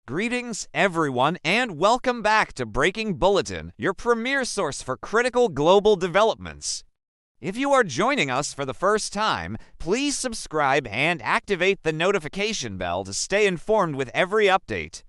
Greetings, everyone, and welcome back to Breaking Bulletin, your premier source for critical global developments. If you are joining us for the first time, please subscribe and activate the notification bell to stay informed with every update.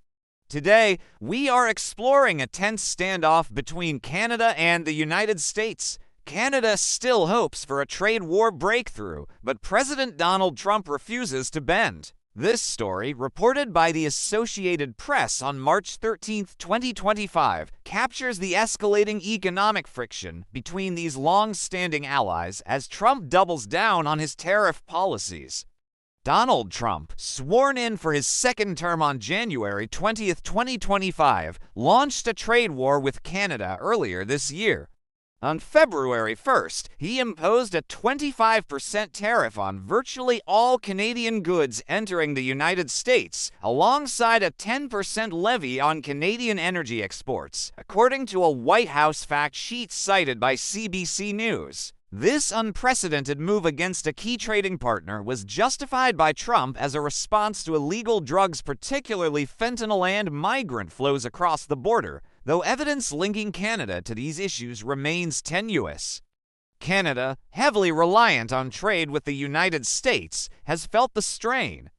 Today, we are exploring a tense standoff between Canada and the United States. Canada still hopes for a trade war breakthrough, but President Donald Trump refuses to bend. This story, reported by the Associated Press on March 13, 2025, captures the escalating economic friction between these long-standing allies as Trump doubles down on his tariff policies. Donald Trump, sworn in for his second term on January 20, 2025, launched a trade war with Canada earlier this year. On February 1st, he imposed a 25% tariff on virtually all Canadian goods entering the United States, alongside a 10% levy on Canadian energy exports, according to a White House fact sheet cited by CBC News. This unprecedented move against a key trading partner was justified by Trump as a response to illegal drugs, particularly fentanyl and migrant flows across the border, though evidence linking Canada to these issues remains tenuous. Canada, heavily reliant on trade with the United States, has felt the strain.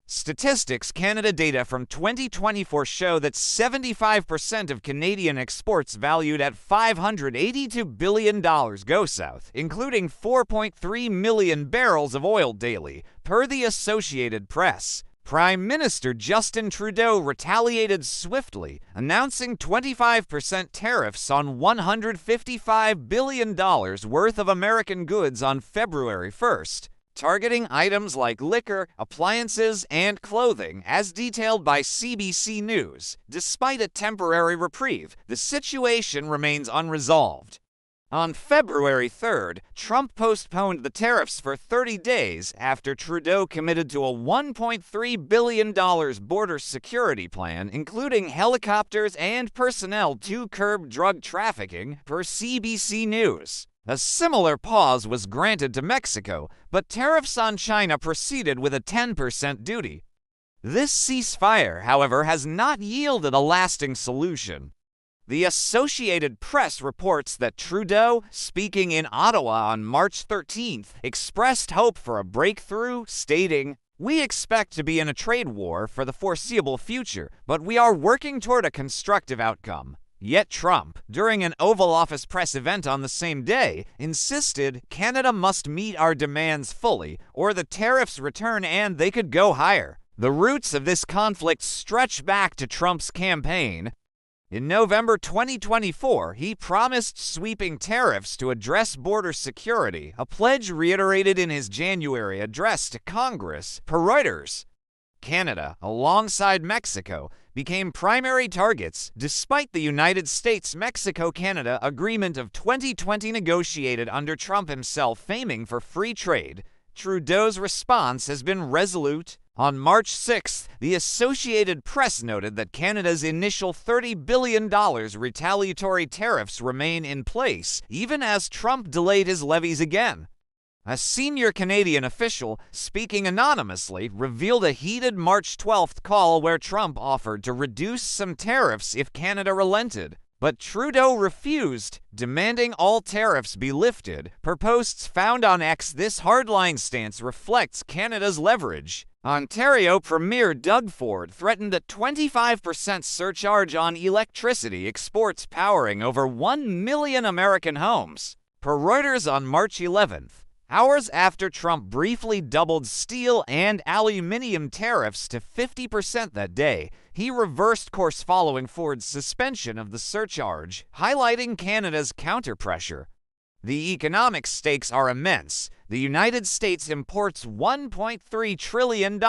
Statistics Canada data from 2024 show that 75% of Canadian exports valued at $582 billion go south, including 4.3 million barrels of oil daily, per the Associated Press. Prime Minister Justin Trudeau retaliated swiftly, announcing 25% tariffs on $155 billion worth of American goods on February 1st. Targeting items like liquor, appliances, and clothing, as detailed by CBC News. Despite a temporary reprieve, the situation remains unresolved. On February 3rd, Trump postponed the tariffs for 30 days after Trudeau committed to a $1.3 billion border security plan, including helicopters and personnel to curb drug trafficking, per CBC News. A similar pause was granted to Mexico, but tariffs on China proceeded with a 10% duty. This ceasefire, however, has not yielded a lasting solution. The Associated Press reports that Trudeau, speaking in Ottawa on March 13th, expressed hope for a breakthrough, stating, "We expect to be in a trade war for the foreseeable future, but we are working toward a constructive outcome." Yet Trump, during an Oval Office press event on the same day, insisted Canada must meet our demands fully, or the tariffs return and they could go higher. The roots of this conflict stretch back to Trump's campaign. In November 2024, he promised sweeping tariffs to address border security, a pledge reiterated in his January address to Congress, per Reuters. Canada, alongside Mexico, became primary targets despite the United States-Mexico-Canada Agreement of 2020 negotiated under Trump himself aiming for free trade. Trudeau's response has been resolute. On March 6th, the Associated Press noted that Canada's initial $30 billion retaliatory tariffs remain in place, even as Trump delayed his levies again. A senior Canadian official, speaking anonymously, revealed a heated March 12th call where Trump offered to reduce some tariffs if Canada relented. But Trudeau refused, demanding all tariffs be lifted. Per posts found on X, this hardline stance reflects Canada's leverage. Ontario Premier Doug Ford threatened a 25% surcharge on electricity exports powering over 1 million American homes. Per Reuters on March 11th, hours after Trump briefly doubled steel and aluminium tariffs to 50% that day, he reversed course following Ford's suspension of the surcharge, highlighting Canada's counterpressure. The economic stakes are immense. The United States imports $1.3 trillion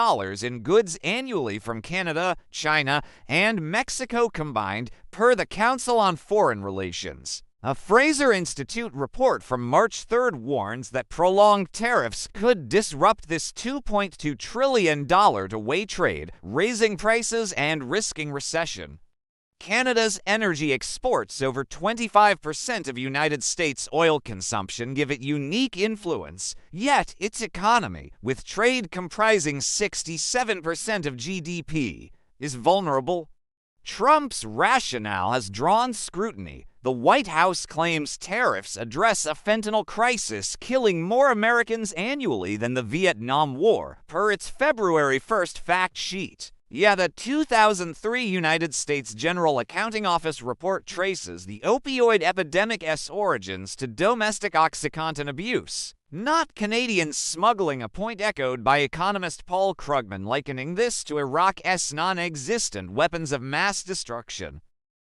in goods annually from Canada, China, and Mexico combined, per the Council on Foreign Relations. A Fraser Institute report from March 3rd warns that prolonged tariffs could disrupt this $2.2 trillion two-way trade, raising prices and risking recession. Canada's energy exports over 25% of United States oil consumption give it unique influence, yet its economy, with trade comprising 67% of GDP, is vulnerable. Trump's rationale has drawn scrutiny. The White House claims tariffs address a fentanyl crisis killing more Americans annually than the Vietnam War, per its February 1st fact sheet. Yet a 2003 United States General Accounting Office report traces the opioid epidemic's origins to domestic OxyContin abuse, not Canadian smuggling, a point echoed by economist Paul Krugman, likening this to Iraq's non-existent weapons of mass destruction.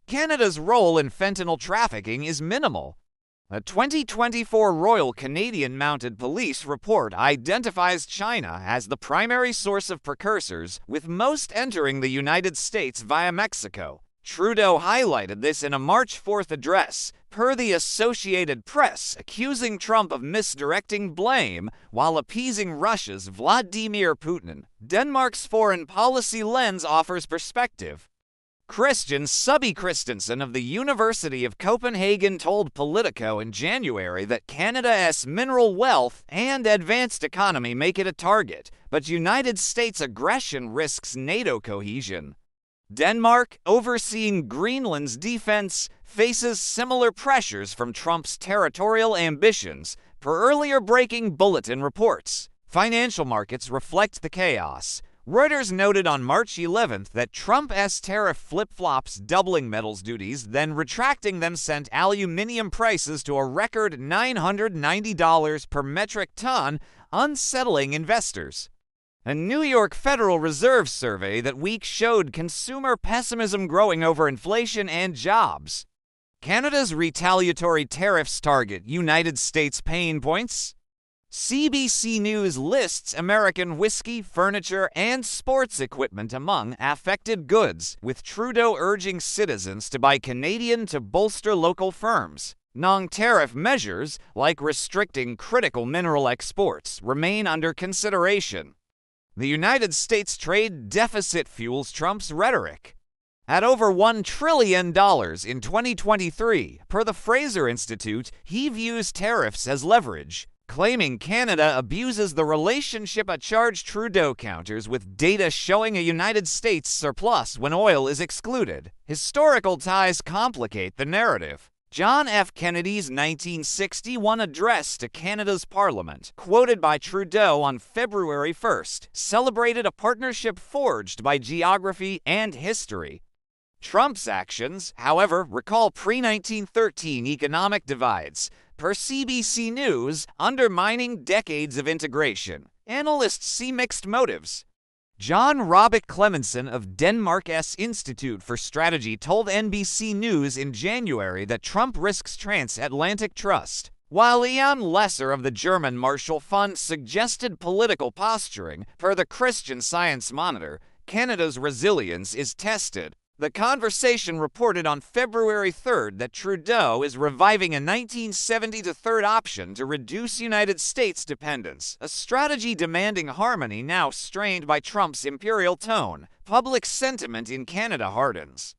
Canada's role in fentanyl trafficking is minimal. A 2024 Royal Canadian Mounted Police report identifies China as the primary source of precursors, with most entering the United States via Mexico. Trudeau highlighted this in a March 4th address, per the Associated Press, accusing Trump of misdirecting blame while appeasing Russia's Vladimir Putin. Denmark's foreign policy lens offers perspective. Christian Subby Christensen of the University of Copenhagen told Politico in January that Canada's mineral wealth and advanced economy make it a target, but United States aggression risks NATO cohesion. Denmark, overseeing Greenland's defense, faces similar pressures from Trump's territorial ambitions, per earlier breaking Bulletin reports. Financial markets reflect the chaos. Reuters noted on March 11th that Trump's tariff flip-flops doubling metals duties, then retracting them, sent aluminium prices to a record $990 per metric ton, unsettling investors. A New York Federal Reserve survey that week showed consumer pessimism growing over inflation and jobs. Canada's retaliatory tariffs target United States pain points. CBC News lists American whiskey, furniture, and sports equipment among affected goods, with Trudeau urging citizens to buy Canadian to bolster local firms. Non-tariff measures, like restricting critical mineral exports, remain under consideration. The United States trade deficit fuels Trump's rhetoric. At over $1 trillion in 2023, per the Fraser Institute, he views tariffs as leverage, claiming Canada abuses the relationship. A charge Trudeau counters with data showing a United States surplus when oil is excluded. Historical ties complicate the narrative. John F. Kennedy's 1961 address to Canada's Parliament, quoted by Trudeau on February 1st, celebrated a partnership forged by geography and history. Trump's actions, however, recall pre-1913 economic divides, per CBC News, undermining decades of integration. Analysts see mixed motives. John Robert Clemenson of Denmark's Institute for Strategy told NBC News in January that Trump risks transatlantic trust, while Ian Lesser of the German Marshall Fund suggested political posturing. Per the Christian Science Monitor, Canada's resilience is tested. The Conversation reported on February 3rd that Trudeau is reviving a 1970 third option to reduce United States dependence, a strategy demanding harmony now strained by Trump's imperial tone. Public sentiment in Canada hardens.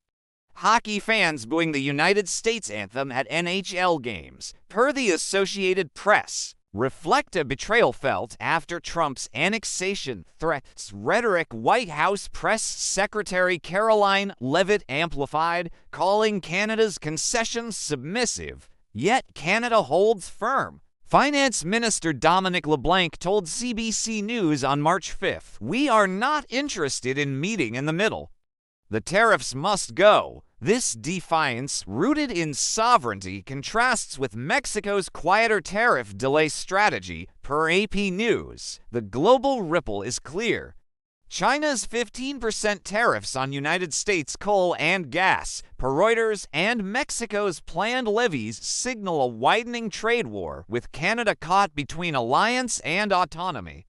Hockey fans booing the United States anthem at NHL games, per the Associated Press, reflect a betrayal felt after Trump's annexation threats rhetoric. White House Press Secretary Caroline Leavitt amplified, calling Canada's concessions submissive, yet Canada holds firm. Finance Minister Dominic LeBlanc told CBC News on March 5th, "We are not interested in meeting in the middle. The tariffs must go." This defiance, rooted in sovereignty, contrasts with Mexico's quieter tariff delay strategy, per AP News. The global ripple is clear. China's 15% tariffs on United States coal and gas, per Reuters, and Mexico's planned levies signal a widening trade war, with Canada caught between alliance and autonomy.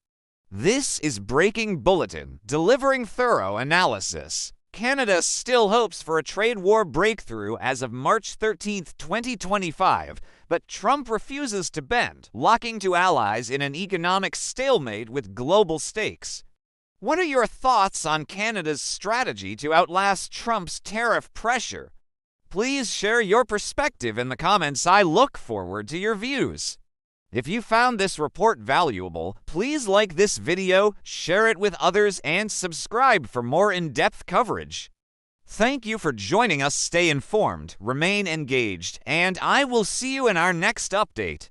This is Breaking Bulletin, delivering thorough analysis. Canada still hopes for a trade war breakthrough as of March 13, 2025, but Trump refuses to bend, locking to allies in an economic stalemate with global stakes. What are your thoughts on Canada's strategy to outlast Trump's tariff pressure? Please share your perspective in the comments. I look forward to your views. If you found this report valuable, please like this video, share it with others, and subscribe for more in-depth coverage. Thank you for joining us. Stay informed, remain engaged, and I will see you in our next update.